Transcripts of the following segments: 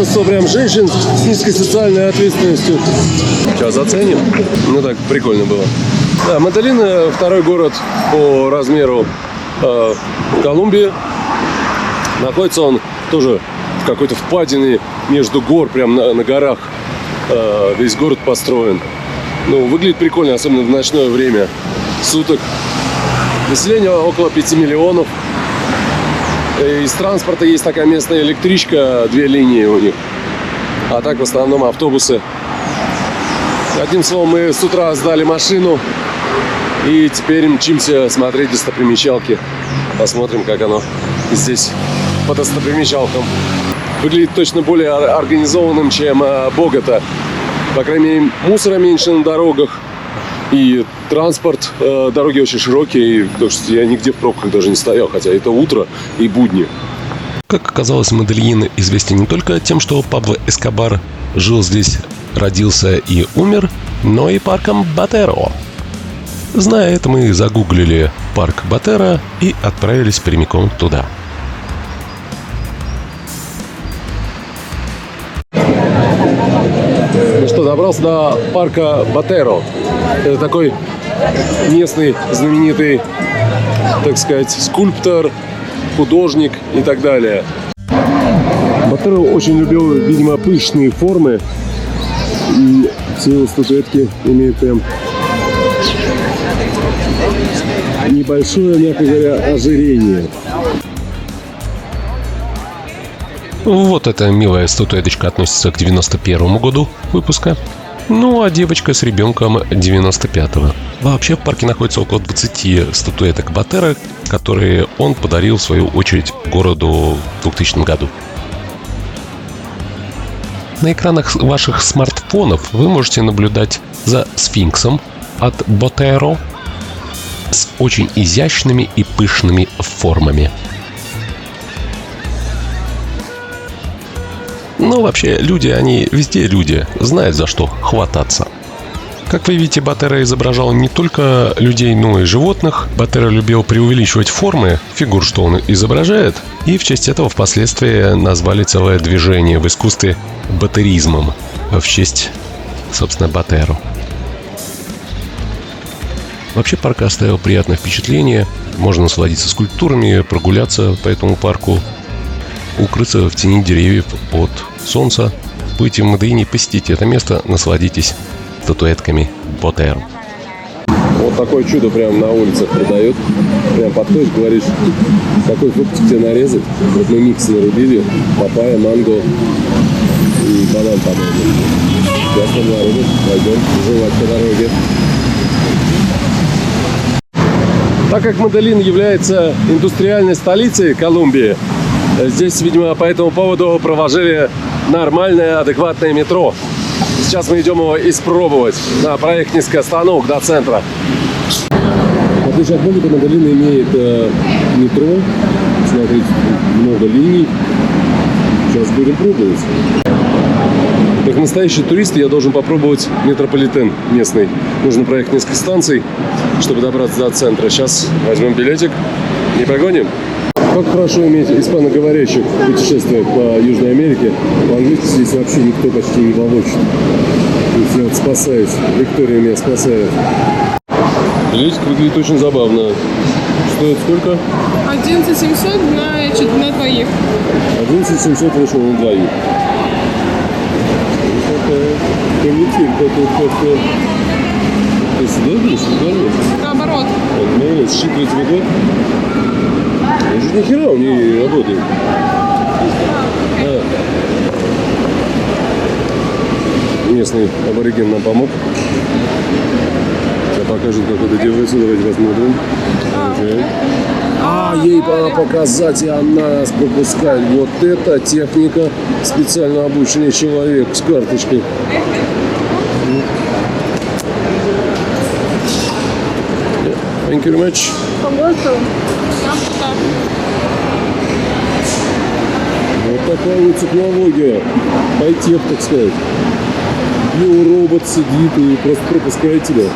множество прям женщин с низкой социальной ответственностью. Сейчас заценим. Ну так, прикольно было. Да, Медельин второй город по размеру в Колумбии. Находится он тоже в какой-то впадине между гор, прям на горах. Весь город построен. Ну, выглядит прикольно, особенно в ночное время суток. Население около 5 миллионов. Из транспорта есть такая местная электричка, 2 линии у них. А так в основном автобусы. Одним словом, мы с утра сдали машину. И теперь мчимся смотреть достопримечалки. Посмотрим, как оно здесь по достопримечалкам. Выглядит точно более организованным, чем Богота. По крайней мере, мусора меньше на дорогах. И транспорт, дороги очень широкие. Потому что я нигде в пробках даже не стоял. Хотя это утро и будни. Как оказалось, Медельин известен не только тем, что Пабло Эскобар жил здесь, родился и умер, но и парком Ботеро. Зная это, мы загуглили парк Ботеро и отправились прямиком туда. Ну что, добрался до парка Ботеро. Это такой местный знаменитый, так сказать, скульптор, художник и так далее. Ботеро очень любил, видимо, пышные формы. И все его статуэтки имеют прям небольшое, мягко говоря, ожирение. Вот эта милая статуэточка относится к 91 году выпуска. Ну, а девочка с ребенком 95-го. Вообще в парке находится около 20 статуэток Ботеро, которые он подарил, в свою очередь, городу в 2000 году. На экранах ваших смартфонов вы можете наблюдать за сфинксом от Ботеро с очень изящными и пышными формами. Ну, вообще, люди, они везде люди, знают, за что хвататься. Как вы видите, Ботеро изображал не только людей, но и животных. Ботеро любил преувеличивать формы фигур, что он изображает, и в честь этого впоследствии назвали целое движение в искусстве ботеризмом, в честь, собственно, Ботеро. Вообще парк оставил приятное впечатление. Можно насладиться скульптурами, прогуляться по этому парку, укрыться в тени деревьев от солнца. Будете в Медельине, посетите это место, насладитесь статуэтками Ботеро. Вот такое чудо прямо на улицах продают. Прям подходишь, говоришь, какой фруктик тебе нарезать. Вот мы микс нарубили. Папайя, манго и банан, по-моему. Сейчас там нарубим, пойдем жевать по дороге. Так как Медельин является индустриальной столицей Колумбии, здесь, видимо, по этому поводу проложили нормальное, адекватное метро. Сейчас мы идем его испробовать на проект несколько остановок до центра. В отличие от Боготы, Медельин имеет метро. Смотрите, много линий. Сейчас будем пробовать. Как настоящий турист я должен попробовать метрополитен местный. Нужно проехать несколько станций, чтобы добраться до центра. Сейчас возьмем билетик и погоним. Как хорошо иметь испаноговорящих путешествиях по Южной Америке. По-английски здесь вообще никто почти не волочит. То есть я вот спасаюсь. Виктория меня спасает. Билетик выглядит очень забавно. Стоит сколько? 11 700 на двоих. 11 700 вышло на двоих. Полетим как-то. Ты сюда будешь? Наоборот. Ну, считывать видок. Уже ни хера он не работает. Местный абориген нам помог. Сейчас покажет, как это делается. Давайте посмотрим. Ей пора показать, и она нас пропускает. Вот это техника. Специально обученный человек с карточкой. Thank you very much. Вот такая вот технология. Хай-тех, так сказать. Биоробот сидит и просто пропускает тебя.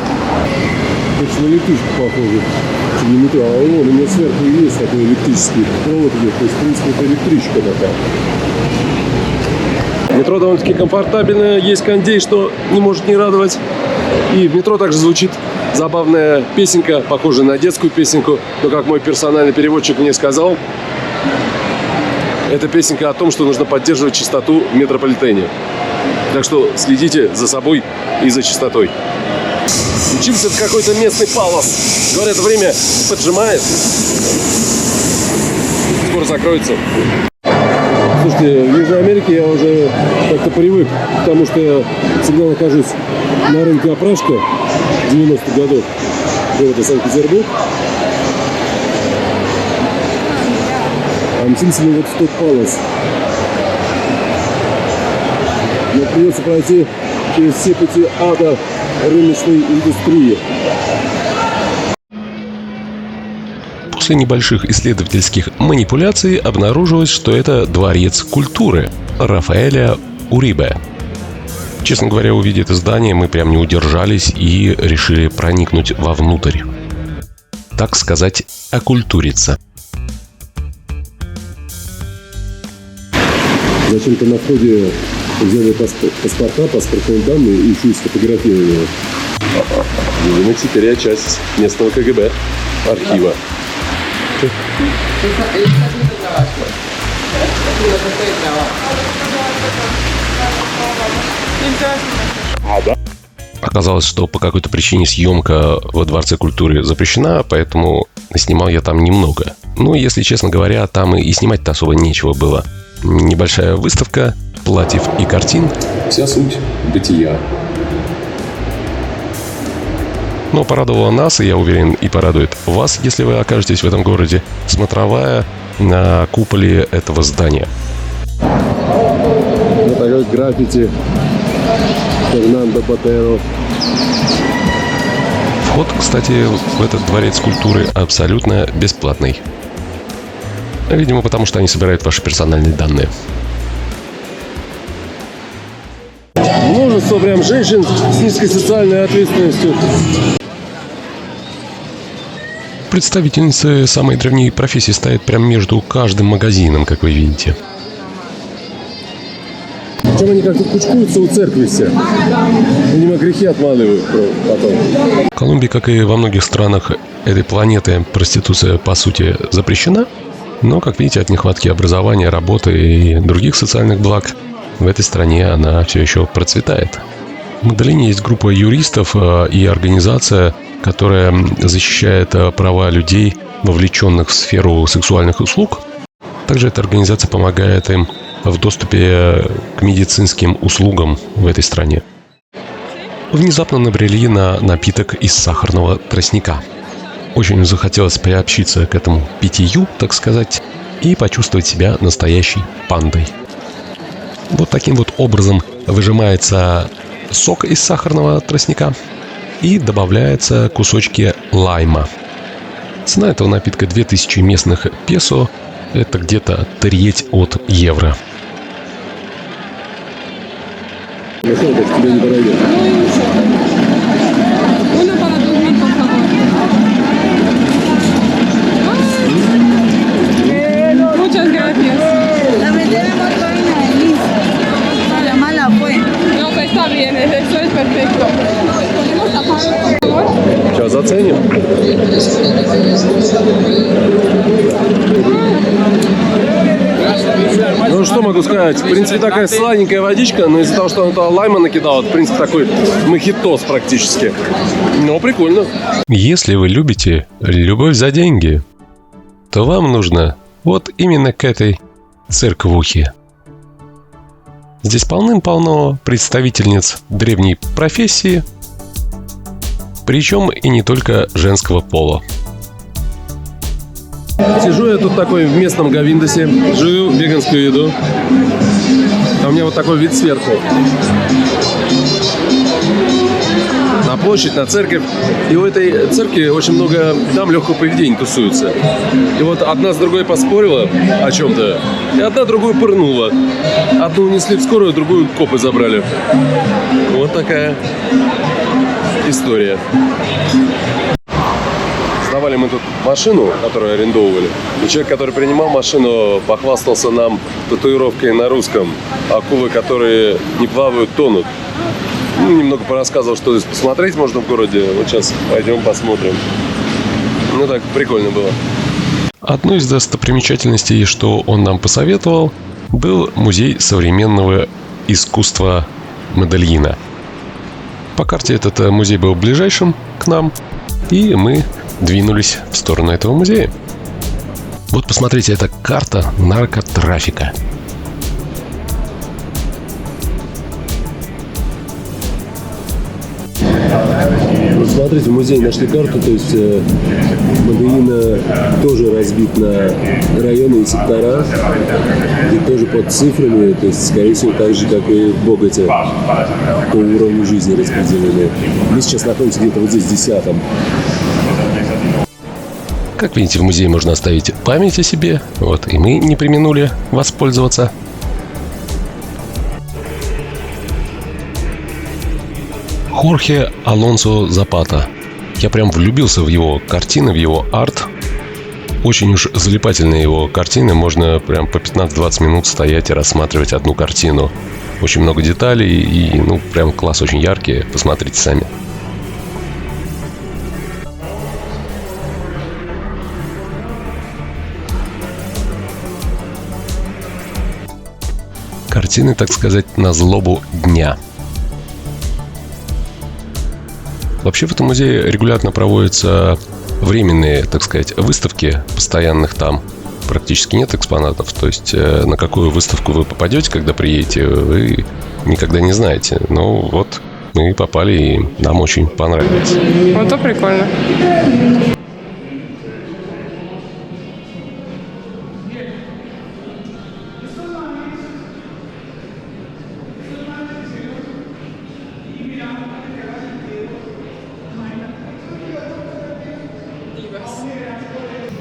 Точно электричка похоже. Не метро, а вон у меня сверху есть такой электрический провод идет. То есть, в принципе, это электричка такая. Метро довольно-таки комфортабельное, есть кондей, что не может не радовать. И в метро также звучит забавная песенка, похожая на детскую песенку. Но, как мой персональный переводчик мне сказал, это песенка о том, что нужно поддерживать чистоту в метрополитене. Так что следите за собой и за чистотой. Учимся в какой-то местный палас. Говорят, время поджимает. Скоро закроется. Слушайте, в Южной Америке я уже как-то привык к тому, что я всегда нахожусь на рынке Опрашка 90-х годов города Санкт-Петербург. А мчимся мы вот в тот палас. Но придется пройти через все пути ада рыночной индустрии. После небольших исследовательских манипуляций обнаружилось, что это дворец культуры Рафаэля Урибе. Честно говоря, увидя это здание, мы прям не удержались и решили проникнуть вовнутрь. Так сказать, окультуриться. Зачем-то на входе взяли паспорта, паспортные данные и еще и сфотографировали. Видимо, теперь я часть местного КГБ, архива. Оказалось, что по какой-то причине съемка во Дворце культуры запрещена, поэтому снимал я там немного. Ну, если честно говоря, там и снимать-то особо нечего было. Небольшая выставка платьев и картин. Вся суть бытия. Но порадовала нас, и я уверен, и порадует вас, если вы окажетесь в этом городе, смотровая на куполе этого здания. Вот такой граффити Фернандо Ботеро. Вход, кстати, в этот дворец культуры абсолютно бесплатный. Видимо, потому что они собирают ваши персональные данные. Множество прям женщин с низкой социальной ответственностью. Представительницы самой древней профессии стоят прямо между каждым магазином, как вы видите. Причем они как-то кучкуются у церкви все. Видимо, грехи отмаливают потом. В Колумбии, как и во многих странах этой планеты, проституция, по сути, запрещена. Но, как видите, от нехватки образования, работы и других социальных благ в этой стране она все еще процветает. В Магдалине есть группа юристов и организация, которая защищает права людей, вовлеченных в сферу сексуальных услуг. Также эта организация помогает им в доступе к медицинским услугам в этой стране. Внезапно набрели на напиток из сахарного тростника. Очень захотелось приобщиться к этому питью, так сказать, и почувствовать себя настоящей пандой. Вот таким вот образом выжимается сок из сахарного тростника и добавляются кусочки лайма. Цена этого напитка 2000 местных песо, это где-то треть от евро. Ну что, так тебе не подойдет? Uno para dos mil, por favor. Muchas gracias. La vendemos toda en Liz. La mala fue. No, pues está bien, eso es perfecto. ¿Podemos tapar, por favor? Сейчас заценим. Ну что могу сказать, в принципе такая сладенькая водичка, но из-за того, что он туда лайма накидал, в принципе такой мохитос практически. Но прикольно. Если вы любите любовь за деньги, то вам нужно вот именно к этой церквухе. Здесь полным-полно представительниц древней профессии, причем и не только женского пола. Сижу я тут такой в местном Гавиндосе, жую веганскую еду. А у меня вот такой вид сверху. На площадь, на церковь. И у этой церкви очень много дам легкого поведения тусуются. И вот одна с другой поспорила о чем-то, и одна другую пырнула. Одну унесли в скорую, другую копы забрали. Вот такая история. арендовали мы тут машину, которую арендовывали. И человек, который принимал машину, похвастался нам татуировкой на русском. Акулы, которые не плавают, тонут. Ну, немного порассказывал, что здесь посмотреть можно в городе. Вот сейчас пойдем посмотрим. Ну так, прикольно было. Одной из достопримечательностей, что он нам посоветовал, был музей современного искусства Медельина. По карте этот музей был ближайшим к нам, и мы двинулись в сторону этого музея. Вот посмотрите, это карта наркотрафика. Вот смотрите, в музее нашли карту, то есть Медельин тоже разбит на районы и сектора, и тоже под цифрами, то есть, скорее всего, так же, как и в Боготе, по уровню жизни распределены. Мы сейчас находимся где-то вот здесь, в 10-м. Как видите, в музее можно оставить память о себе, вот, и мы не преминули воспользоваться. Хорхе Алонсо Запата. Я прям влюбился в его картины, в его арт. Очень уж залипательные его картины. Можно прям по 15-20 минут стоять и рассматривать одну картину. Очень много деталей и, ну, прям класс, очень яркие. Посмотрите сами. Картины, так сказать, на злобу дня. Вообще в этом музее регулярно проводятся временные, так сказать, выставки, постоянных там практически нет экспонатов. То есть на какую выставку вы попадете, когда приедете, вы никогда не знаете. Но вот мы попали, и нам очень понравилось. Вот это прикольно.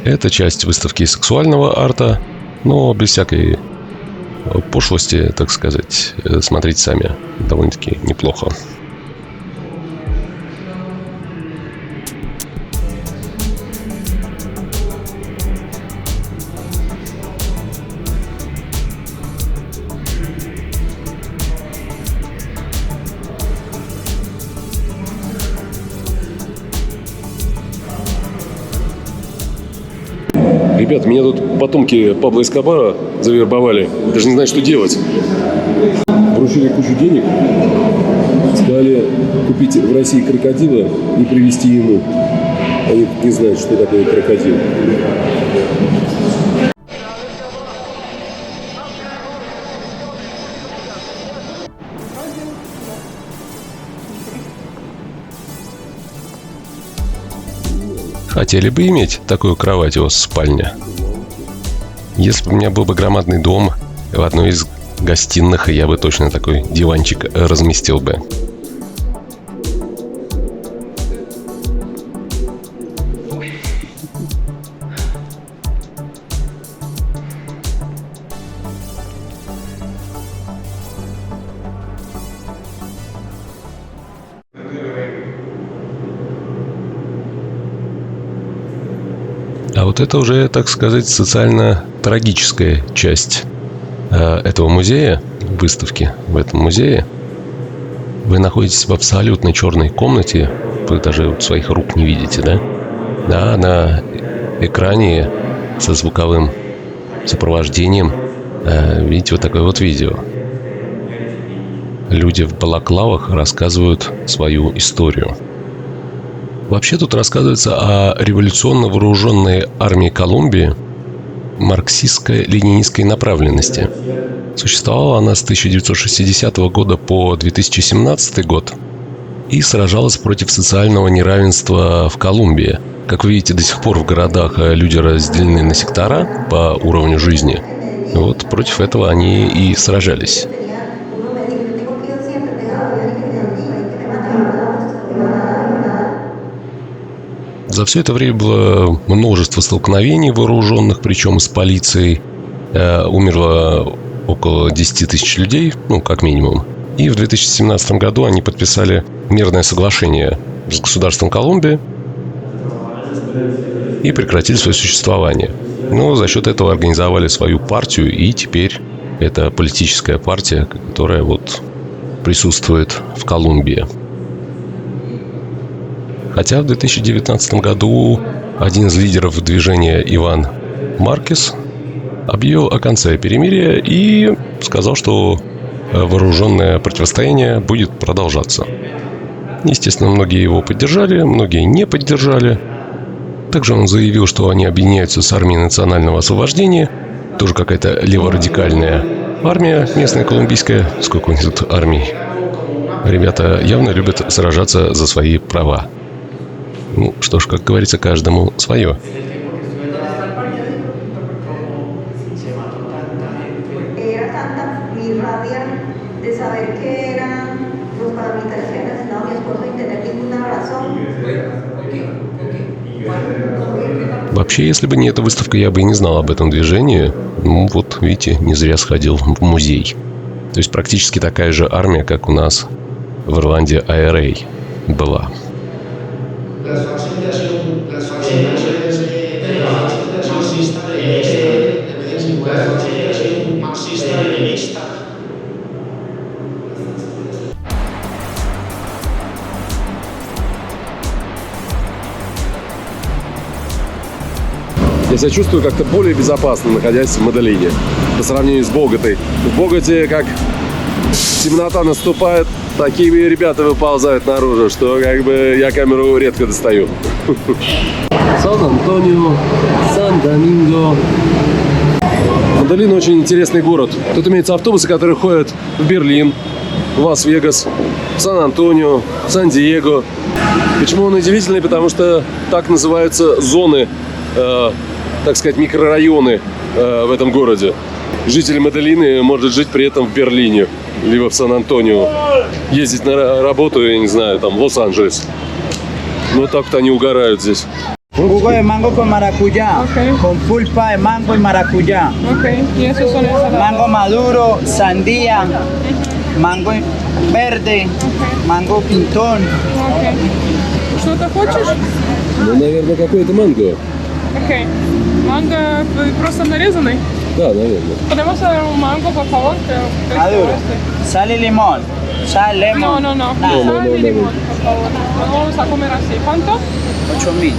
Это часть выставки сексуального арта, но без всякой пошлости, так сказать. Смотрите сами, довольно-таки неплохо. Ребята, меня тут потомки Пабло Эскобара завербовали. Даже не знаю, что делать. Вручили кучу денег. Сказали купить в России крокодила и привезти ему. Они не знают, что такое крокодил. Хотели бы иметь такую кровать у вас в спальне? Если бы у меня был бы громадный дом, в одной из гостиных я бы точно такой диванчик разместил бы. А вот это уже, так сказать, социально-трагическая часть этого музея, выставки в этом музее. Вы находитесь в абсолютно черной комнате, вы даже своих рук не видите, да? Да, на экране со звуковым сопровождением видите вот такое вот видео. Люди в балаклавах рассказывают свою историю. Вообще тут рассказывается о революционно вооруженной армии Колумбии марксистско-ленинистской направленности. Существовала она с 1960 года по 2017 год и сражалась против социального неравенства в Колумбии. Как вы видите, до сих пор в городах люди разделены на сектора по уровню жизни. Вот против этого они и сражались. За все это время было множество столкновений вооруженных, причем с полицией. Умерло около 10 тысяч людей, ну, как минимум. И в 2017 году они подписали мирное соглашение с государством Колумбия. и прекратили свое существование. Но за счет этого организовали свою партию, и теперь это политическая партия, которая вот присутствует в Колумбии. Хотя в 2019 году один из лидеров движения Иван Маркес объявил о конце перемирия и сказал, что вооруженное противостояние будет продолжаться. Естественно, многие его поддержали, многие не поддержали. Также он заявил, что они объединяются с армией национального освобождения. Тоже какая-то леворадикальная армия местная, колумбийская. Сколько у них тут армий? Ребята явно любят сражаться за свои права. Ну, что ж, как говорится, каждому свое. Вообще, если бы не эта выставка, я бы и не знал об этом движении. Ну, вот, видите, не зря сходил в музей. То есть практически такая же армия, как у нас в Ирландии IRA была. Я себя чувствую как-то более безопасно, находясь в Медельине, по сравнению с Боготой. В Боготе, как темнота наступает, такие ребята выползают наружу, что как бы я камеру редко достаю. Сан-Антонио, Сан-Доминго. Медельин очень интересный город. Тут имеются автобусы, которые ходят в Берлин, в Лас-Вегас, в Сан-Антонио, в Сан-Диего. Почему он удивительный? Потому что так называются зоны, так сказать, микрорайоны в этом городе. Житель Медельина может жить при этом в Берлине, либо в Сан-Антонио. Ездить на работу, я не знаю, там, в Лос-Анджелес. Ну, так-то они угорают здесь. Un jugo de mango con maracuyá, con pulpa de mango y maracuyá. ¿Y esos son ensaladas? Mango maduro, sandía, mango verde, mango pintón. Что-то хочешь? Ну, наверное, какое-то манго. Окей. Манго просто нарезанный? Да, наверное. Podemos hacer un mango, por favor. Maduro. Sal y limón. Sal, No, lemon. no, no. Nada. Sal y limón, por favor. Nos vamos a comer así. ¿Cuánto? 8.000.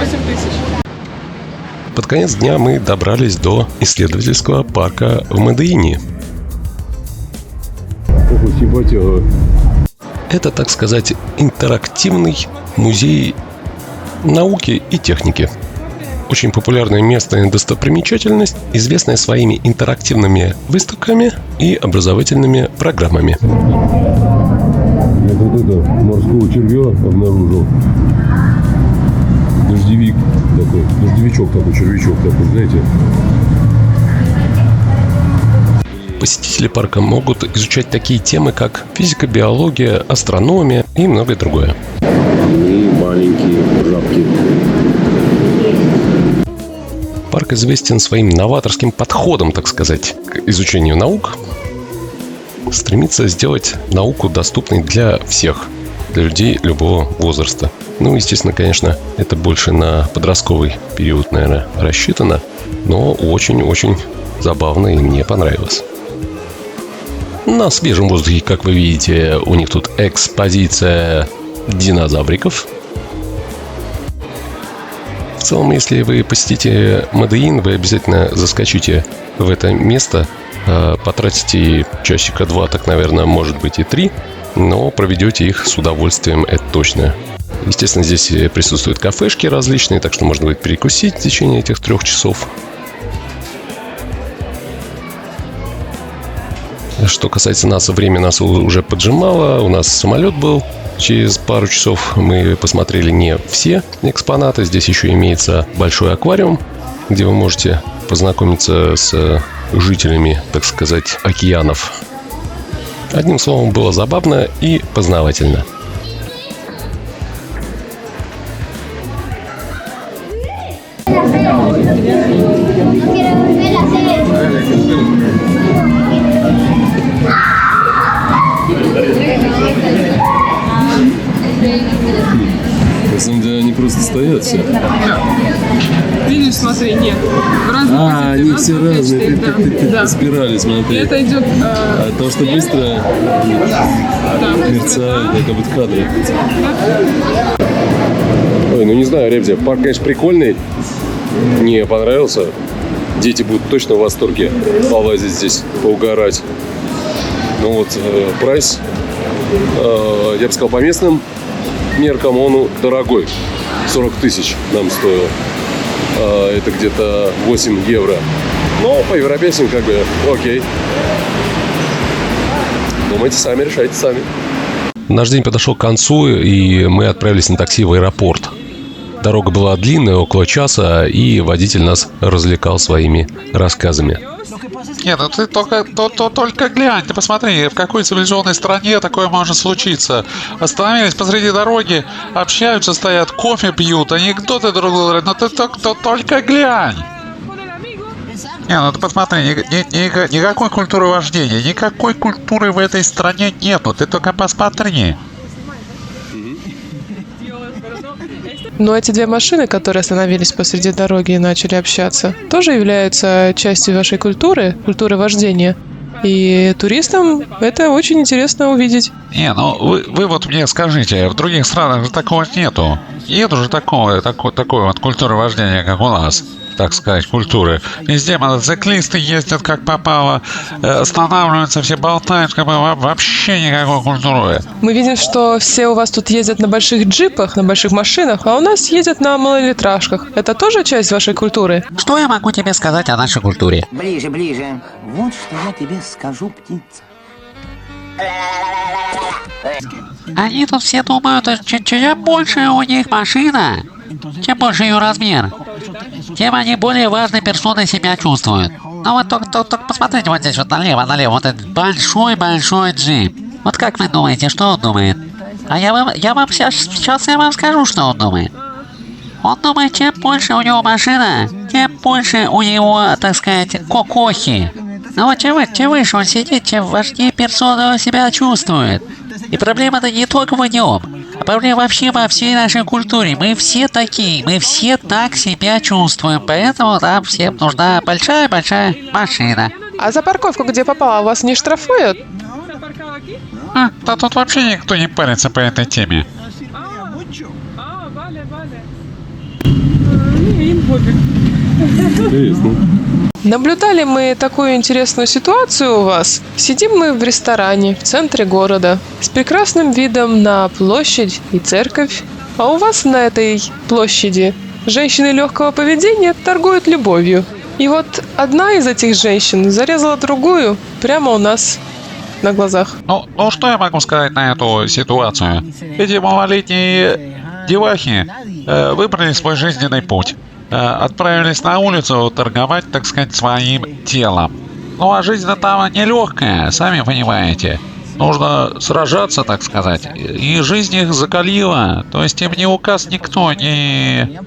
8.000. Под конец дня мы добрались до исследовательского парка в Медельине. Это, так сказать, интерактивный музей науки и техники. Очень популярное место и достопримечательность, известная своими интерактивными выставками и образовательными программами. Я вот это морского червя обнаружил. Дождевик такой, дождевичок такой, червячок такой, знаете. Посетители парка могут изучать такие темы, как физика, биология, астрономия и многое другое. И маленькие жабки. Парк известен своим новаторским подходом, так сказать, к изучению наук. Стремится сделать науку доступной для всех, для людей любого возраста. Ну, естественно, конечно, это больше на подростковый период, наверное, рассчитано, но очень-очень забавно и мне понравилось. На свежем воздухе, как вы видите, у них тут экспозиция динозавриков. В целом, если вы посетите Медельин, вы обязательно заскочите в это место, потратите часика 2, так, наверное, может быть и 3, но проведете их с удовольствием, это точно. Естественно, здесь присутствуют кафешки различные, так что можно будет перекусить в течение этих 3 часов. Что касается нас, время нас уже поджимало, у нас самолет был. Через пару часов мы посмотрели не все экспонаты. Здесь еще имеется большой аквариум, где вы можете познакомиться с жителями, так сказать, океанов. Одним словом, было забавно и познавательно. На самом деле они просто стоят все. Видишь, смотри, нет. В разных Они все разные. Ты Да. спирали, И смотри. это идет... То, что быстро мерцает, это вот кадры. Ой, ну не знаю, Ребзя, парк, конечно, прикольный. Мне понравился. Дети будут точно в восторге полазить здесь, поугарать. Ну вот, прайс, я бы сказал, по местным меркам он дорогой. 40 тысяч нам стоил. Это где-то 8 евро. Но по европейцам как бы окей. Думайте сами, решайте сами. Наш день подошел к концу, и мы отправились на такси в аэропорт. Дорога была длинная, около часа, и водитель нас развлекал своими рассказами. Нет, ну ты только глянь, ты посмотри, в какой цивилизованной стране такое может случиться. Остановились посреди дороги, общаются, стоят, кофе пьют, анекдоты друг другу говорят, ну ты только глянь. Не, ну ты посмотри, никакой культуры вождения, никакой культуры в этой стране нету, ты только посмотри. Но эти две машины, которые остановились посреди дороги и начали общаться, тоже являются частью вашей культуры вождения. И туристам это очень интересно увидеть. Не, ну вы вот мне скажите, в других странах же такого нету. Нету же такой вот культуры вождения, как у нас, так сказать, культуры. Везде мотоциклисты ездят как попало, останавливаются, все болтают, как бы вообще никакой культуры. Мы видим, что все у вас тут ездят на больших джипах, на больших машинах, а у нас ездят на малолитражках. Это тоже часть вашей культуры? Что я могу тебе сказать о нашей культуре? Ближе, ближе. Вот что я тебе скажу, птица. Они тут все думают, чем больше у них машина, чем больше ее размер, тем они более важной персоной себя чувствуют. Ну вот только посмотрите вот здесь вот налево, вот этот большой джип. Вот как вы думаете, что он думает? А я вам сейчас я вам скажу, что он думает. Он думает, чем больше у него машина, тем больше у него, так сказать, кокохи. Ну вот чем выше он сидит, тем важнее персона он себя чувствует. И проблема-то не только в нем, а проблема вообще во всей нашей культуре. Мы все такие, мы все так себя чувствуем, поэтому нам всем нужна большая машина. А за парковку, где попала, вас не штрафуют? Да тут вообще никто не парится по этой теме. Интересно. Наблюдали мы такую интересную ситуацию у вас. Сидим мы в ресторане в центре города с прекрасным видом на площадь и церковь. А у вас на этой площади женщины легкого поведения торгуют любовью. И вот одна из этих женщин зарезала другую прямо у нас на глазах. Ну что я могу сказать на эту ситуацию? Эти малолетние девахи выбрали свой жизненный путь. Отправились на улицу торговать, так сказать, своим телом. Ну а жизнь там нелегкая, сами понимаете. Нужно сражаться, так сказать. И жизнь их закалила. То есть им не указ никто, ни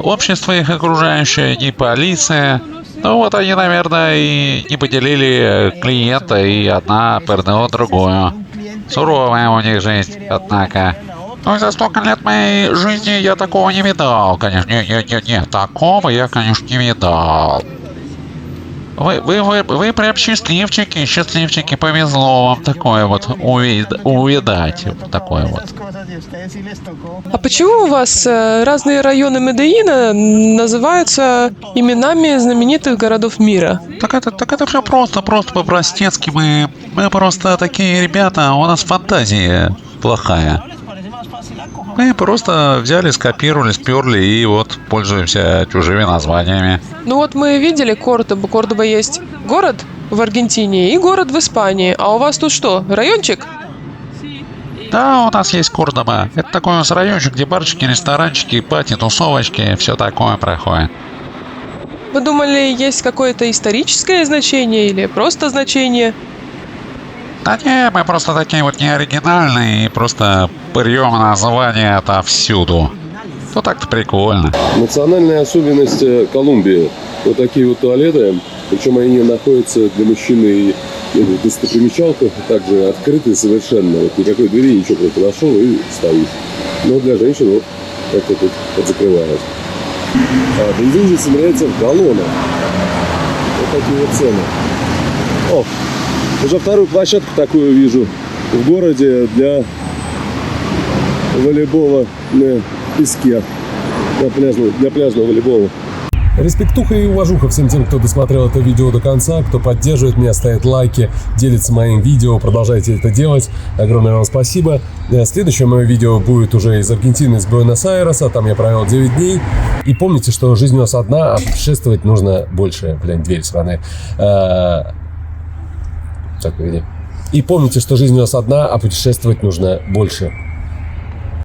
общество их окружающее, ни полиция. Ну вот они, наверное, и не поделили клиента, и одна пырнула другую. Суровая у них жизнь, однако. Ну, за столько лет моей жизни я такого не видал, конечно. Нет, такого я, конечно, не видал. Вы прям счастливчики, повезло вам такое вот увидать. Такое вот. А почему у вас разные районы Медельина называются именами знаменитых городов мира? Так это все просто по-простецки. Мы просто такие ребята, у нас фантазия плохая. Мы просто взяли, скопировали, сперли и вот пользуемся чужими названиями. Ну вот мы видели Кордобу. Кордоба есть город в Аргентине и город в Испании. А у вас тут что, райончик? Да, у нас есть Кордоба. Это такой у нас райончик, где барчики, ресторанчики, пати, тусовочки, все такое проходит. Вы думали, есть какое-то историческое значение или просто значение? Да не, мы просто такие вот неоригинальные и просто берем название отовсюду. Ну так-то прикольно. Национальная особенность Колумбии. Вот такие вот туалеты. Причем они находятся для мужчины и в достопримечалках также открыты совершенно. Вот никакой двери, ничего, просто нашел и стоишь. Но для женщин вот как-то тут подзакрывают. Бензин здесь измеряется в галлонах. Вот такие вот цены. О, уже вторую площадку такую вижу в городе для волейбола на песке. Для пляжного волейбола. Респектуха и уважуха всем тем, кто досмотрел это видео до конца, кто поддерживает меня, ставит лайки, делится моим видео, продолжайте это делать. Огромное вам спасибо. Следующее мое видео будет уже из Аргентины, из Буэнос-Айреса, там я провел 9 дней. И помните, что жизнь у нас одна, а путешествовать нужно больше. Блин, дверь сраная. Так, погоди. И помните, что жизнь у нас одна, а путешествовать нужно больше.